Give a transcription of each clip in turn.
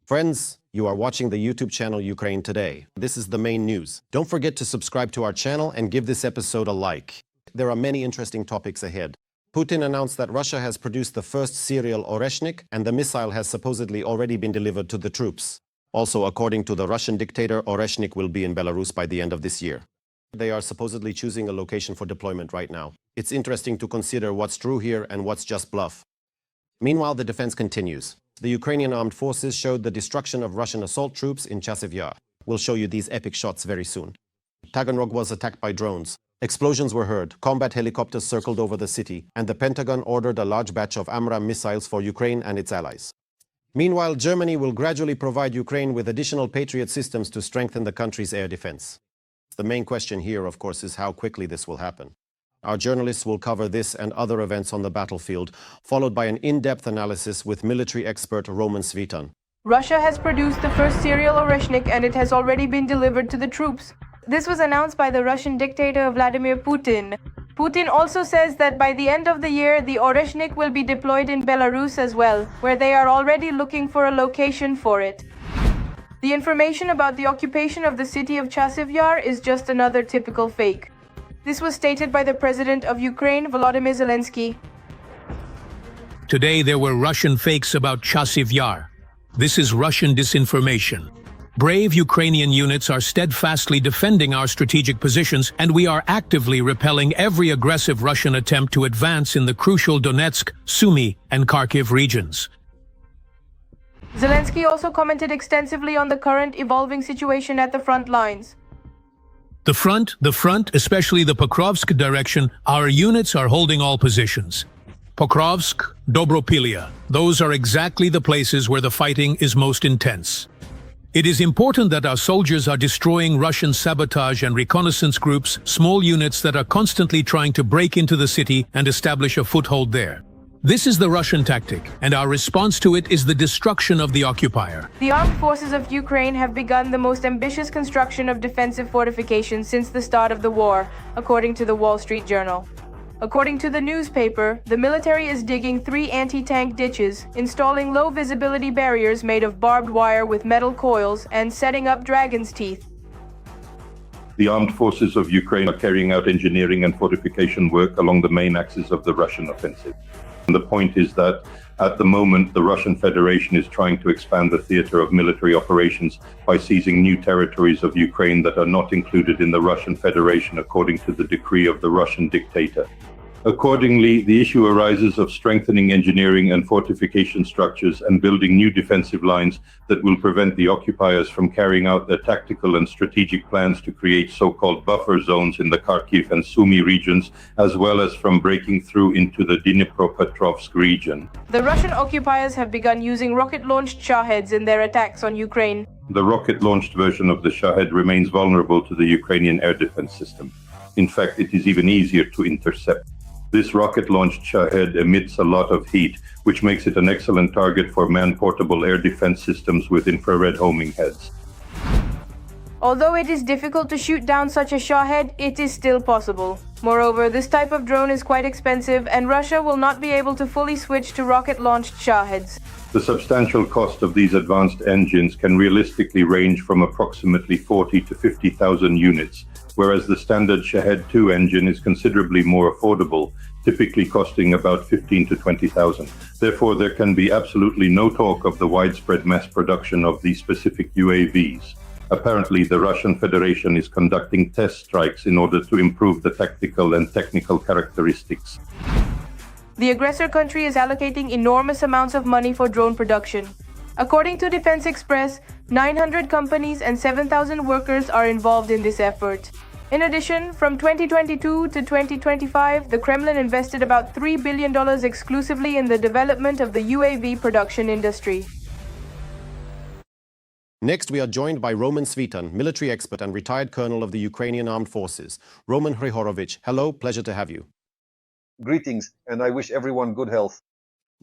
Friends, you are watching the YouTube channel Ukraine Today. This is the main news. Don't forget to subscribe to our channel and give this episode a like. There are many interesting topics ahead. Putin announced that Russia has produced the first serial Oreshnik, and the missile has supposedly already been delivered to the troops. Also, according to the Russian dictator, Oreshnik will be in Belarus by the end of this year. They are supposedly choosing a location for deployment right now. It's interesting to consider what's true here and what's just bluff. Meanwhile, the defense continues. The Ukrainian armed forces showed the destruction of Russian assault troops in Chasiv Yar. We'll show you these epic shots very soon. Taganrog was attacked by drones. Explosions were heard, combat helicopters circled over the city, and the Pentagon ordered a large batch of AMRAAM missiles for Ukraine and its allies. Meanwhile, Germany will gradually provide Ukraine with additional Patriot systems to strengthen the country's air defense. The main question here, of course, is how quickly this will happen. Our journalists will cover this and other events on the battlefield, followed by an in-depth analysis with military expert Roman Svitan. Russia has produced the first serial Oreshnik and it has already been delivered to the troops. This was announced by the Russian dictator Vladimir Putin. Putin also says that by the end of the year, the Oreshnik will be deployed in Belarus as well, where they are already looking for a location for it. The information about the occupation of the city of Chasiv Yar is just another typical fake. This was stated by the President of Ukraine, Volodymyr Zelensky. Today there were Russian fakes about Chasiv Yar. This is Russian disinformation. Brave Ukrainian units are steadfastly defending our strategic positions, and we are actively repelling every aggressive Russian attempt to advance in the crucial Donetsk, Sumy, and Kharkiv regions. Zelensky also commented extensively on the current evolving situation at the front lines. The front, especially the Pokrovsk direction, our units are holding all positions. Pokrovsk, Dobropilya, those are exactly the places where the fighting is most intense. It is important that our soldiers are destroying Russian sabotage and reconnaissance groups, small units that are constantly trying to break into the city and establish a foothold there. This is the Russian tactic, and our response to it is the destruction of the occupier. The armed forces of Ukraine have begun the most ambitious construction of defensive fortifications since the start of the war, according to the Wall Street Journal. According to the newspaper, the military is digging 3 anti-tank ditches, installing low-visibility barriers made of barbed wire with metal coils, and setting up dragon's teeth. The armed forces of Ukraine are carrying out engineering and fortification work along the main axis of the Russian offensive. And the point is that, at the moment, the Russian Federation is trying to expand the theater of military operations by seizing new territories of Ukraine that are not included in the Russian Federation according to the decree of the Russian dictator. Accordingly, the issue arises of strengthening engineering and fortification structures and building new defensive lines that will prevent the occupiers from carrying out their tactical and strategic plans to create so-called buffer zones in the Kharkiv and Sumy regions, as well as from breaking through into the Dnipropetrovsk region. The Russian occupiers have begun using rocket-launched Shaheds in their attacks on Ukraine. The rocket-launched version of the Shahed remains vulnerable to the Ukrainian air defense system. In fact, it is even easier to intercept. This rocket-launched Shahed emits a lot of heat, which makes it an excellent target for man-portable air defense systems with infrared homing heads. Although it is difficult to shoot down such a Shahed, it is still possible. Moreover, this type of drone is quite expensive, and Russia will not be able to fully switch to rocket-launched Shaheds. The substantial cost of these advanced engines can realistically range from approximately 40 to 50,000 units, whereas the standard Shahed 2 engine is considerably more affordable, typically costing about 15 to 20,000. Therefore, there can be absolutely no talk of the widespread mass production of these specific UAVs. Apparently, the Russian Federation is conducting test strikes in order to improve the tactical and technical characteristics. The aggressor country is allocating enormous amounts of money for drone production. According to Defense Express, 900 companies and 7,000 workers are involved in this effort. In addition, from 2022 to 2025, the Kremlin invested about $3 billion exclusively in the development of the UAV production industry. Next, we are joined by Roman Svitan, military expert and retired colonel of the Ukrainian Armed Forces. Roman Horovic, hello, pleasure to have you. Greetings, and I wish everyone good health.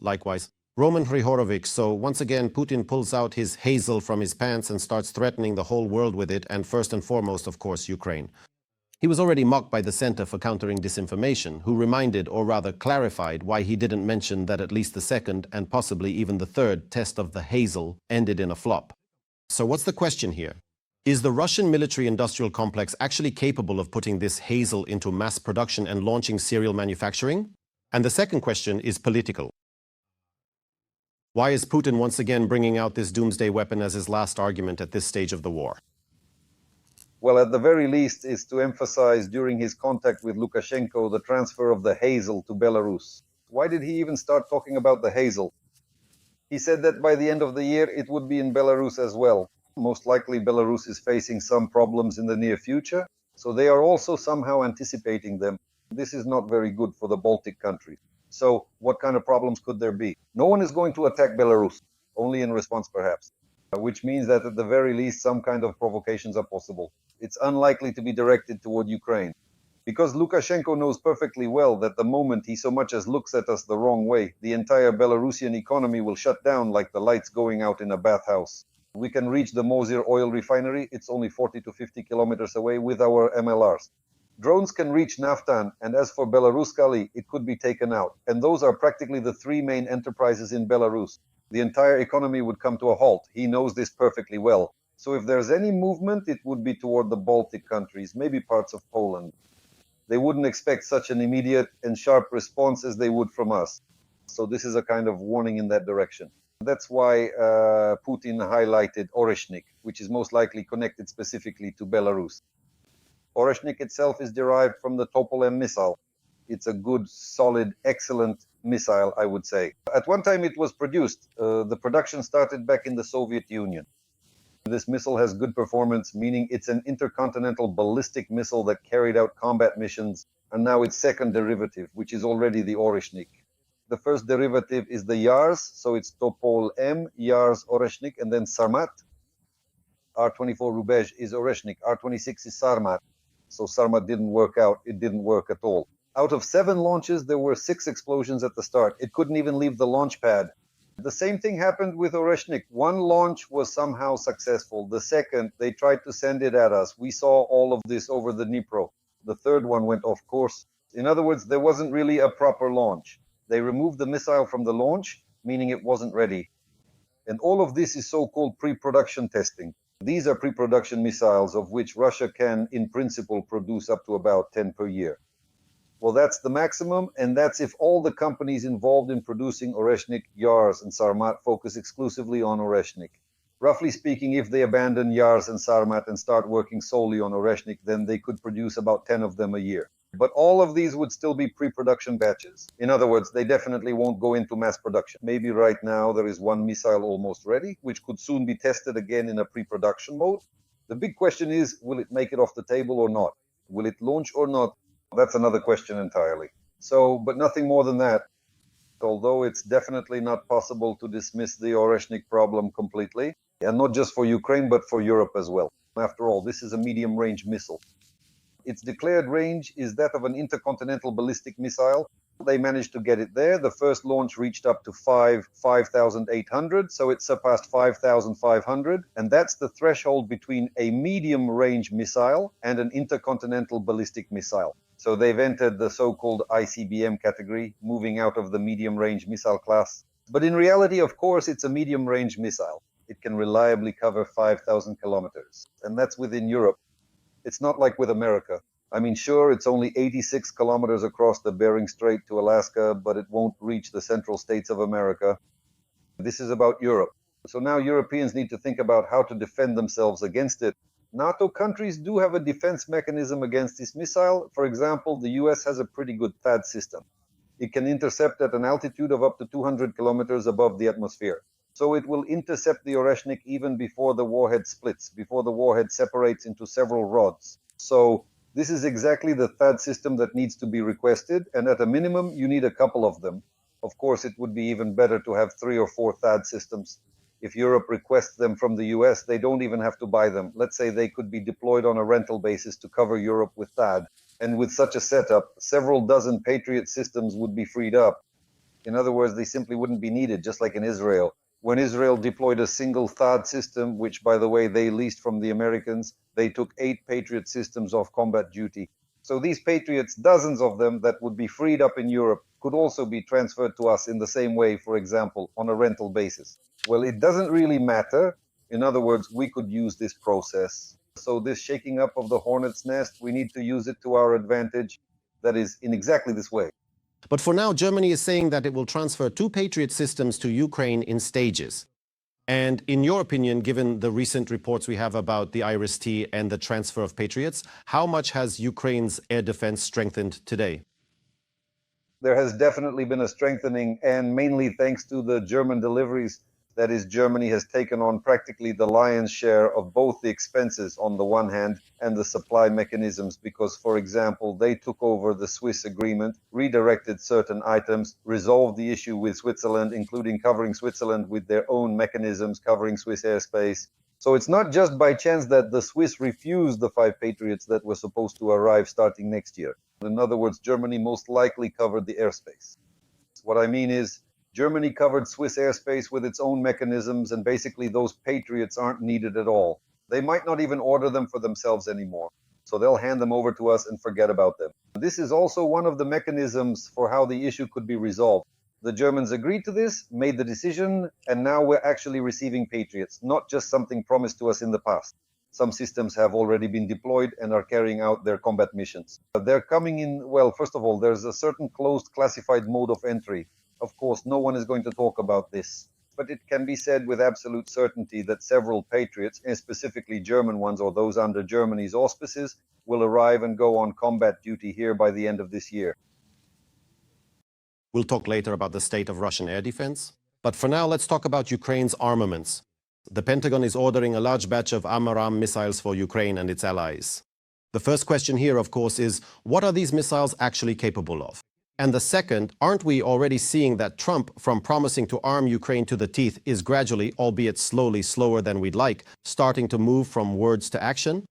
Likewise. Roman Horovic, so once again, Putin pulls out his hazel from his pants and starts threatening the whole world with it, and first and foremost, of course, Ukraine. He was already mocked by the Center for Countering Disinformation, who reminded, or rather clarified, why he didn't mention that at least the second and possibly even the third test of the Hazel ended in a flop. So what's the question here? Is the Russian military-industrial complex actually capable of putting this Hazel into mass production and launching serial manufacturing? And the second question is political. Why is Putin once again bringing out this doomsday weapon as his last argument at this stage of the war? Well, at the very least, is to emphasize during his contact with Lukashenko the transfer of the Hazel to Belarus. Why did he even start talking about the Hazel? He said that by the end of the year it would be in Belarus as well. Most likely Belarus is facing some problems in the near future, so they are also somehow anticipating them. This is not very good for the Baltic countries. So what kind of problems could there be? No one is going to attack Belarus, only in response perhaps, which means that at the very least some kind of provocations are possible. It's unlikely to be directed toward Ukraine, because Lukashenko knows perfectly well that the moment he so much as looks at us the wrong way, the entire Belarusian economy will shut down like the lights going out in a bathhouse. We can reach the Mosir oil refinery, it's only 40 to 50 kilometers away with our MLRs. Drones can reach Naftan, and as for Belaruskali, it could be taken out. And those are practically the three main enterprises in Belarus. The entire economy would come to a halt. He knows this perfectly well. So if there's any movement, it would be toward the Baltic countries, maybe parts of Poland. They wouldn't expect such an immediate and sharp response as they would from us. So this is a kind of warning in that direction. That's why Putin highlighted Oreshnik, which is most likely connected specifically to Belarus. Oreshnik itself is derived from the Topol-M missile. It's a good, solid, excellent missile, I would say. At one time it was produced. The production started back in the Soviet Union. This missile has good performance, meaning it's an intercontinental ballistic missile that carried out combat missions, and now its second derivative, which is already the Oreshnik. The first derivative is the Yars, so it's Topol-M, Yars, Oreshnik, and then Sarmat. R-24 Rubezh is Oreshnik, R-26 is Sarmat. So Sarmat didn't work out, it didn't work at all. Out of 7 launches, there were 6 explosions at the start. It couldn't even leave the launch pad. The same thing happened with Oreshnik. One launch was somehow successful. The second, they tried to send it at us. We saw all of this over the Dnipro. The third one went off course. In other words, there wasn't really a proper launch. They removed the missile from the launch, meaning it wasn't ready. And all of this is so-called pre-production testing. These are pre-production missiles of which Russia can, in principle, produce up to about 10 per year. Well, that's the maximum, and that's if all the companies involved in producing Oreshnik, Yars, and Sarmat focus exclusively on Oreshnik. Roughly speaking, if they abandon Yars and Sarmat and start working solely on Oreshnik, then they could produce about 10 of them a year. But all of these would still be pre-production batches. In other words, they definitely won't go into mass production. Maybe right now there is one missile almost ready, which could soon be tested again in a pre-production mode. The big question is, will it make it off the table or not? Will it launch or not? That's another question entirely. So, but nothing more than that. Although it's definitely not possible to dismiss the Oreshnik problem completely, and not just for Ukraine, but for Europe as well. After all, this is a medium-range missile. Its declared range is that of an intercontinental ballistic missile. They managed to get it there. The first launch reached up to 5,800, so it surpassed 5,500, and that's the threshold between a medium-range missile and an intercontinental ballistic missile. So they've entered the so-called ICBM category, moving out of the medium-range missile class. But in reality, of course, it's a medium-range missile. It can reliably cover 5,000 kilometers, and that's within Europe. It's not like with America. I mean, sure, it's only 86 kilometers across the Bering Strait to Alaska, but it won't reach the central states of America. This is about Europe. So now Europeans need to think about how to defend themselves against it. NATO countries do have a defense mechanism against this missile. For example, the US has a pretty good THAAD system. It can intercept at an altitude of up to 200 kilometers above the atmosphere. So it will intercept the Oreshnik even before the warhead splits, before the warhead separates into several rods. So this is exactly the THAAD system that needs to be requested, and at a minimum, you need a couple of them. Of course, it would be even better to have 3 or 4 THAAD systems. If Europe requests them from the US, they don't even have to buy them. Let's say they could be deployed on a rental basis to cover Europe with THAAD. And with such a setup, several dozen Patriot systems would be freed up. In other words, they simply wouldn't be needed, just like in Israel. When Israel deployed a single THAAD system, which, by the way, they leased from the Americans, they took 8 Patriot systems off combat duty. So these Patriots, dozens of them that would be freed up in Europe, could also be transferred to us in the same way, for example, on a rental basis. Well, it doesn't really matter. In other words, we could use this process. So this shaking up of the hornet's nest, we need to use it to our advantage. That is, in exactly this way. But for now, Germany is saying that it will transfer 2 Patriot systems to Ukraine in stages. And in your opinion, given the recent reports we have about the IRIS-T and the transfer of Patriots, how much has Ukraine's air defense strengthened today? There has definitely been a strengthening, and mainly thanks to the German deliveries. That is, Germany has taken on practically the lion's share of both the expenses on the one hand and the supply mechanisms because, for example, they took over the Swiss agreement, redirected certain items, resolved the issue with Switzerland, including covering Switzerland with their own mechanisms covering Swiss airspace. So it's not just by chance that the Swiss refused the 5 Patriots that were supposed to arrive starting next year. In other words, Germany most likely covered the airspace. What I mean is, Germany covered Swiss airspace with its own mechanisms, and basically those Patriots aren't needed at all. They might not even order them for themselves anymore. So they'll hand them over to us and forget about them. This is also one of the mechanisms for how the issue could be resolved. The Germans agreed to this, made the decision, and now we're actually receiving Patriots, not just something promised to us in the past. Some systems have already been deployed and are carrying out their combat missions. They're coming in, well, first of all, there's a certain closed classified mode of entry. Of course, no one is going to talk about this, but it can be said with absolute certainty that several Patriots, and specifically German ones or those under Germany's auspices, will arrive and go on combat duty here by the end of this year. We'll talk later about the state of Russian air defense. But for now, let's talk about Ukraine's armaments. The Pentagon is ordering a large batch of AMRAAM missiles for Ukraine and its allies. The first question here, of course, is what are these missiles actually capable of? And the second, aren't we already seeing that Trump, from promising to arm Ukraine to the teeth, is gradually, albeit slowly, slower than we'd like, starting to move from words to action?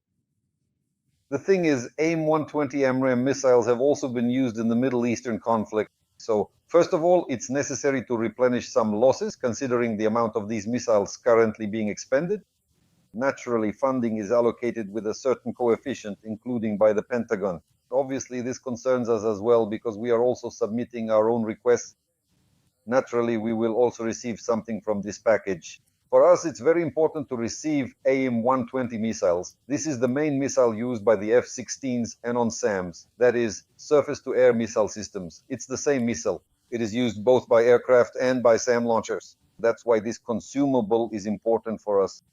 The thing is, AIM-120 AMRAAM missiles have also been used in the Middle Eastern conflict. So, first of all, it's necessary to replenish some losses, considering the amount of these missiles currently being expended. Naturally, funding is allocated with a certain coefficient, including by the Pentagon. Obviously, this concerns us as well because we are also submitting our own requests. Naturally, we will also receive something from this package. For us, it's very important to receive AIM-120 missiles. This is the main missile used by the F-16s and on SAMs, that is, surface-to-air missile systems. It's the same missile. It is used both by aircraft and by SAM launchers. That's why this consumable is important for us.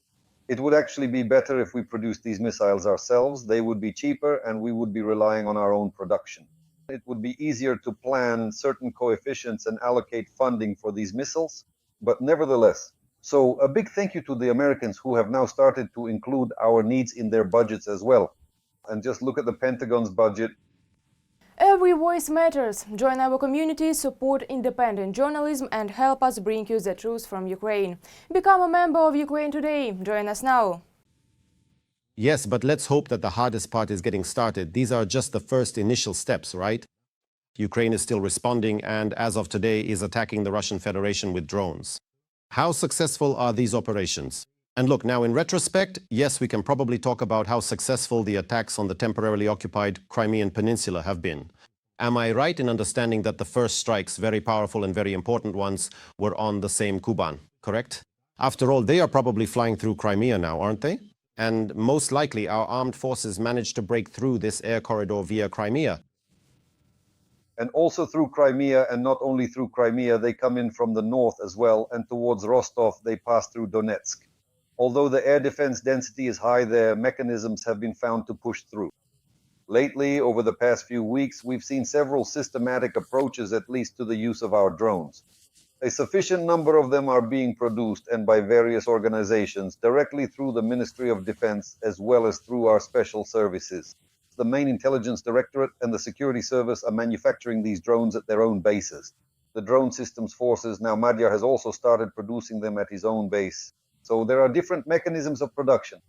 It would actually be better if we produced these missiles ourselves. They would be cheaper and we would be relying on our own production. It would be easier to plan certain coefficients and allocate funding for these missiles, but nevertheless. So a big thank you to the Americans who have now started to include our needs in their budgets as well. And just look at the Pentagon's budget. Every voice matters. Join our community, support independent journalism and help us bring you the truth from Ukraine. Become a member of Ukraine Today. Join us now. Yes, but let's hope that the hardest part is getting started. These are just the first initial steps, right? Ukraine is still responding and, as of today, is attacking the Russian Federation with drones. How successful are these operations? And look, now in retrospect, yes, we can probably talk about how successful the attacks on the temporarily occupied Crimean Peninsula have been. Am I right in understanding that the first strikes, very powerful and very important ones, were on the same Kuban, correct? After all, they are probably flying through Crimea now, aren't they? And most likely our armed forces managed to break through this air corridor via Crimea. And also through Crimea, and not only through Crimea, they come in from the north as well, and towards Rostov they pass through Donetsk. Although the air defense density is high there, mechanisms have been found to push through. Lately, over the past few weeks, we've seen several systematic approaches at least to the use of our drones. A sufficient number of them are being produced and by various organizations directly through the Ministry of Defense as well as through our special services. The main intelligence directorate and the security service are manufacturing these drones at their own bases. The drone systems forces, now Magyar has also started producing them at his own base. So there are different mechanisms of production.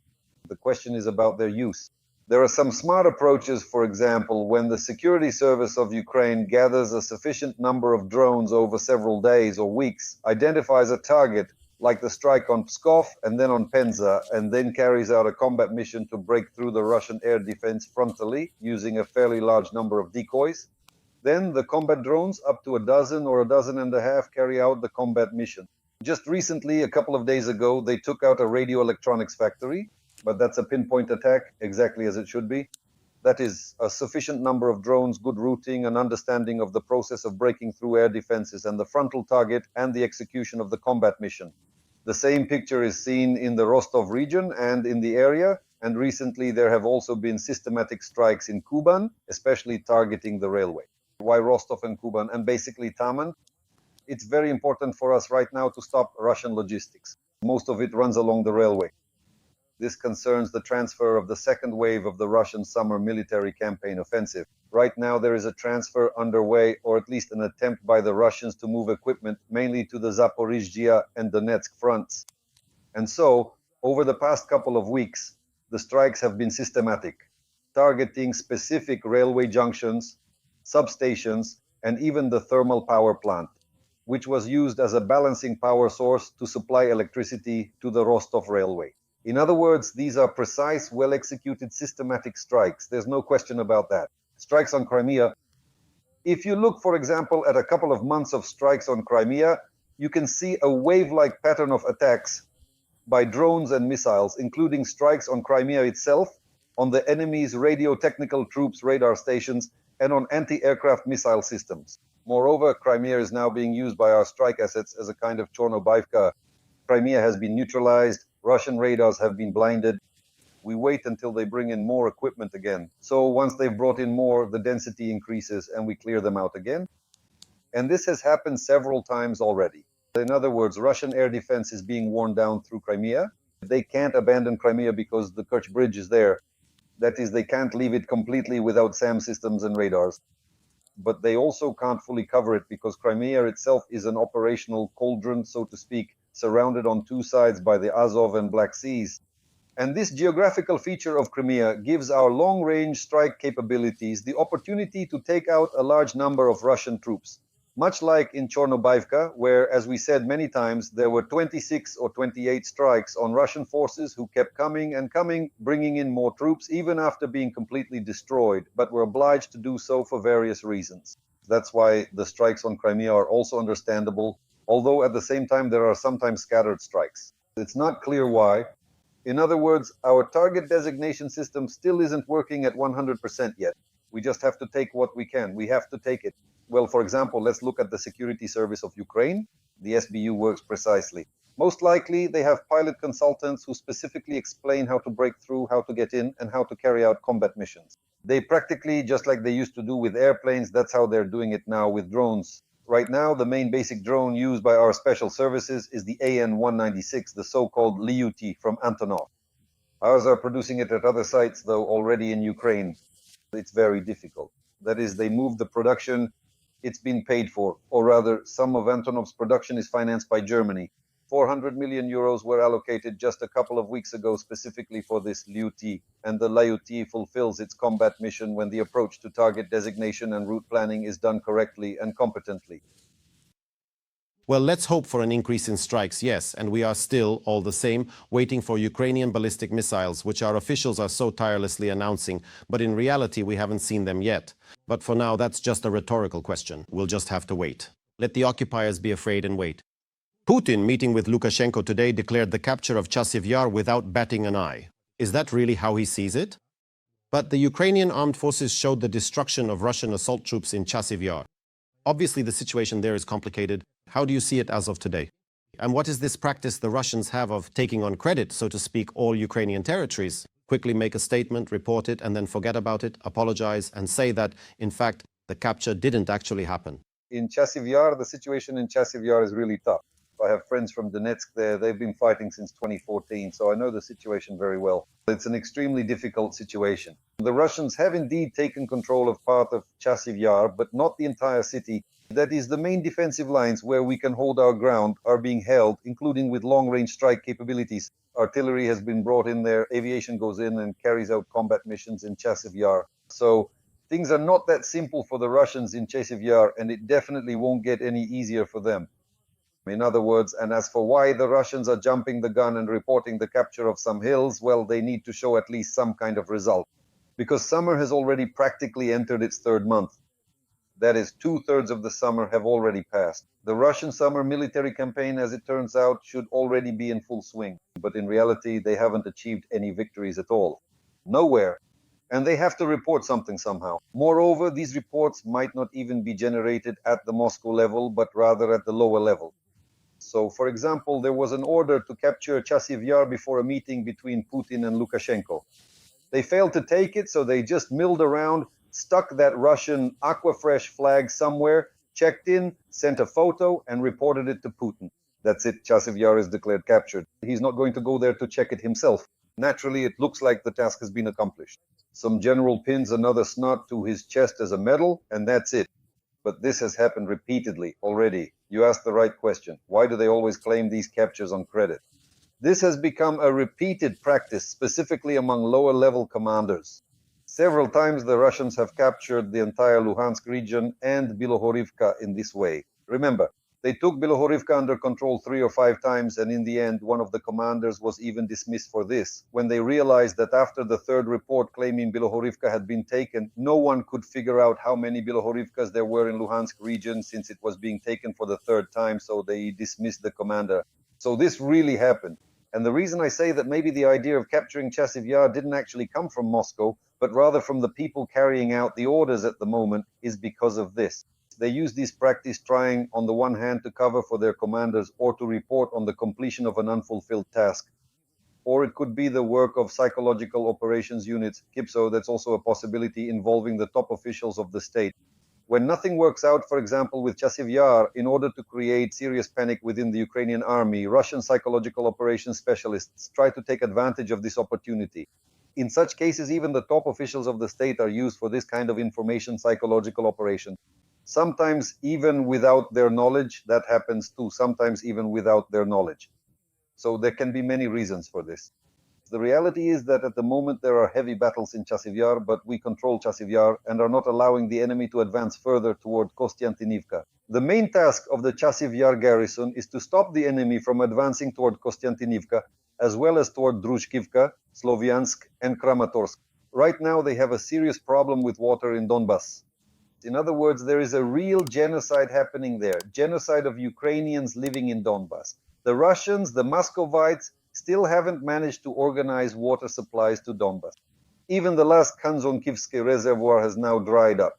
The question is about their use. There are some smart approaches, for example, when the security service of Ukraine gathers a sufficient number of drones over several days or weeks, identifies a target, like the strike on Pskov and then on Penza, and then carries out a combat mission to break through the Russian air defense frontally using a fairly large number of decoys. Then the combat drones, up to a dozen or a dozen and a half, carry out the combat mission. Just recently, a couple of days ago, they took out a radio electronics factory, but that's a pinpoint attack, exactly as it should be. That is a sufficient number of drones, good routing, and understanding of the process of breaking through air defenses and the frontal target and the execution of the combat mission. The same picture is seen in the Rostov region and in the area, and recently there have also been systematic strikes in Kuban, especially targeting the railway. Why Rostov and Kuban, and basically Taman? It's very important for us right now to stop Russian logistics. Most of it runs along the railway. This concerns the transfer of the second wave of the Russian summer military campaign offensive. Right now there is a transfer underway, or at least an attempt by the Russians to move equipment mainly to the Zaporizhzhia and Donetsk fronts. And so, over the past couple of weeks, the strikes have been systematic, targeting specific railway junctions, substations, and even the thermal power plant, which was used as a balancing power source to supply electricity to the Rostov railway. In other words, these are precise, well-executed, systematic strikes. There's no question about that. Strikes on Crimea. If you look, for example, at a couple of months of strikes on Crimea, you can see a wave-like pattern of attacks by drones and missiles, including strikes on Crimea itself, on the enemy's radio technical troops radar stations, and on anti-aircraft missile systems. Moreover, Crimea is now being used by our strike assets as a kind of Chornobaivka. Crimea has been neutralized, Russian radars have been blinded. We wait until they bring in more equipment again. So once they've brought in more, the density increases and we clear them out again. And this has happened several times already. In other words, Russian air defense is being worn down through Crimea. They can't abandon Crimea because the Kerch Bridge is there. That is, they can't leave it completely without SAM systems and radars. But they also can't fully cover it because Crimea itself is an operational cauldron, so to speak, surrounded on two sides by the Azov and Black Seas. And this geographical feature of Crimea gives our long-range strike capabilities the opportunity to take out a large number of Russian troops. Much like in Chornobaivka, where, as we said many times, there were 26 or 28 strikes on Russian forces who kept coming and coming, bringing in more troops, even after being completely destroyed, but were obliged to do so for various reasons. That's why the strikes on Crimea are also understandable, although at the same time there are sometimes scattered strikes. It's not clear why. In other words, our target designation system still isn't working at 100% yet. We just have to take what we can. We have to take it. Well, for example, let's look at the security service of Ukraine. The SBU works precisely. Most likely, they have pilot consultants who specifically explain how to break through, how to get in, and how to carry out combat missions. They practically, just like they used to do with airplanes, that's how they're doing it now with drones. Right now, the main basic drone used by our special services is the AN-196, the so-called Lyuty from Antonov. Ours are producing it at other sites, though, already in Ukraine. It's very difficult. That is, they move the production. It's been paid for, or rather, some of Antonov's production is financed by Germany. 400 million euros were allocated just a couple of weeks ago specifically for this Lyuty, and the Lyuty fulfills its combat mission when the approach to target designation and route planning is done correctly and competently. Well, let's hope for an increase in strikes, yes, and we are still, all the same, waiting for Ukrainian ballistic missiles, which our officials are so tirelessly announcing, but in reality we haven't seen them yet. But for now, that's just a rhetorical question. We'll just have to wait. Let the occupiers be afraid and wait. Putin, meeting with Lukashenko today, declared the capture of Chasiv Yar without batting an eye. Is that really how he sees it? But the Ukrainian armed forces showed the destruction of Russian assault troops in Chasiv Yar. Obviously, the situation there is complicated. How do you see it as of today? And what is this practice the Russians have of taking on credit, so to speak, all Ukrainian territories? Quickly make a statement, report it, and then forget about it, apologize, and say that, in fact, the capture didn't actually happen. In Chasiv Yar, the situation in Chasiv Yar is really tough. I have friends from Donetsk there. They've been fighting since 2014, so I know the situation very well. It's an extremely difficult situation. The Russians have indeed taken control of part of Chasiv Yar, but not the entire city. That is, the main defensive lines where we can hold our ground are being held, including with long-range strike capabilities. Artillery has been brought in there, aviation goes in and carries out combat missions in Chasiv Yar. So things are not that simple for the Russians in Chasiv Yar, and it definitely won't get any easier for them. In other words, and as for why the Russians are jumping the gun and reporting the capture of some hills, well, they need to show at least some kind of result. Because summer has already practically entered its third month. That is, 2/3 of the summer have already passed. The Russian summer military campaign, as it turns out, should already be in full swing. But in reality, they haven't achieved any victories at all. Nowhere. And they have to report something somehow. Moreover, these reports might not even be generated at the Moscow level, but rather at the lower level. So, for example, there was an order to capture Chasiv Yar before a meeting between Putin and Lukashenko. They failed to take it, so they just milled around, stuck that Russian Aquafresh flag somewhere, checked in, sent a photo, and reported it to Putin. That's it, Chasiv Yar is declared captured. He's not going to go there to check it himself. Naturally, it looks like the task has been accomplished. Some general pins another snot to his chest as a medal, and that's it. But this has happened repeatedly already. You asked the right question. Why do they always claim these captures on credit? This has become a repeated practice, specifically among lower-level commanders. Several times the Russians have captured the entire Luhansk region and Bilohorivka in this way. Remember, they took Bilohorivka under control 3 or 5 times, and in the end, one of the commanders was even dismissed for this. When they realized that after the third report claiming Bilohorivka had been taken, no one could figure out how many Bilohorivkas there were in Luhansk region since it was being taken for the third time, so they dismissed the commander. So this really happened. And the reason I say that maybe the idea of capturing Chasiv Yar didn't actually come from Moscow, but rather from the people carrying out the orders at the moment, is because of this. They use this practice trying, on the one hand, to cover for their commanders or to report on the completion of an unfulfilled task. Or it could be the work of psychological operations units, KIPSO, that's also a possibility involving the top officials of the state. When nothing works out, for example, with Chasiv Yar, in order to create serious panic within the Ukrainian army, Russian psychological operations specialists try to take advantage of this opportunity. In such cases, even the top officials of the state are used for this kind of information psychological operation. Sometimes even without their knowledge, that happens too, sometimes even without their knowledge. So there can be many reasons for this. The reality is that at the moment there are heavy battles in Chasiv Yar, but we control Chasiv Yar and are not allowing the enemy to advance further toward Kostiantynivka. The main task of the Chasiv Yar garrison is to stop the enemy from advancing toward Kostiantynivka, as well as toward Druzhkivka, Sloviansk, and Kramatorsk. Right now they have a serious problem with water in Donbas. In other words, there is a real genocide happening there, genocide of Ukrainians living in Donbas. The Russians, the Muscovites, still haven't managed to organize water supplies to Donbas. Even the last Kanzonkivsky reservoir has now dried up.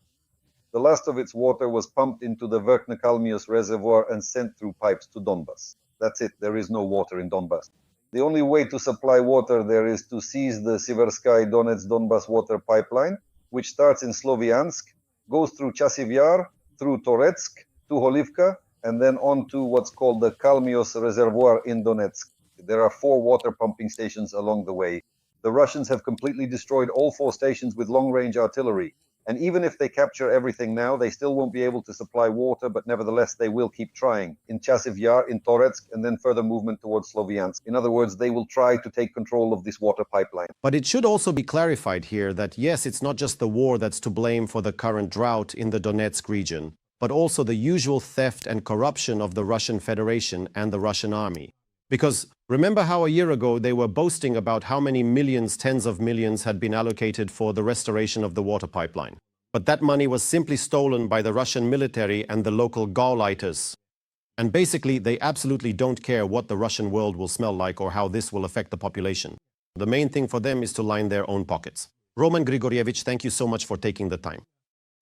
The last of its water was pumped into the Verkhnekalmius reservoir and sent through pipes to Donbas. That's it, there is no water in Donbas. The only way to supply water there is to seize the Siversky Donetsk-Donbas water pipeline, which starts in Sloviansk, goes through Chasiv Yar, through Toretsk, to Holivka, and then on to what's called the Kalmios reservoir in Donetsk. There are 4 water pumping stations along the way. The Russians have completely destroyed all 4 stations with long-range artillery. And even if they capture everything now, they still won't be able to supply water, but nevertheless, they will keep trying. In Chasiv Yar, in Toretsk, and then further movement towards Sloviansk. In other words, they will try to take control of this water pipeline. But it should also be clarified here that yes, it's not just the war that's to blame for the current drought in the Donetsk region, but also the usual theft and corruption of the Russian Federation and the Russian army. Because remember how a year ago they were boasting about how many millions, tens of millions, had been allocated for the restoration of the water pipeline. But that money was simply stolen by the Russian military and the local Gauleiters. And basically, they absolutely don't care what the Russian world will smell like or how this will affect the population. The main thing for them is to line their own pockets. Roman Grigorievich, thank you so much for taking the time.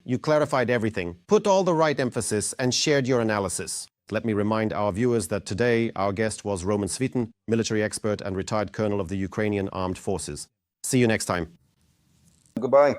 You clarified everything, put all the right emphasis, and shared your analysis. Let me remind our viewers that today our guest was Roman Svitin, military expert and retired colonel of the Ukrainian Armed Forces. See you next time. Goodbye.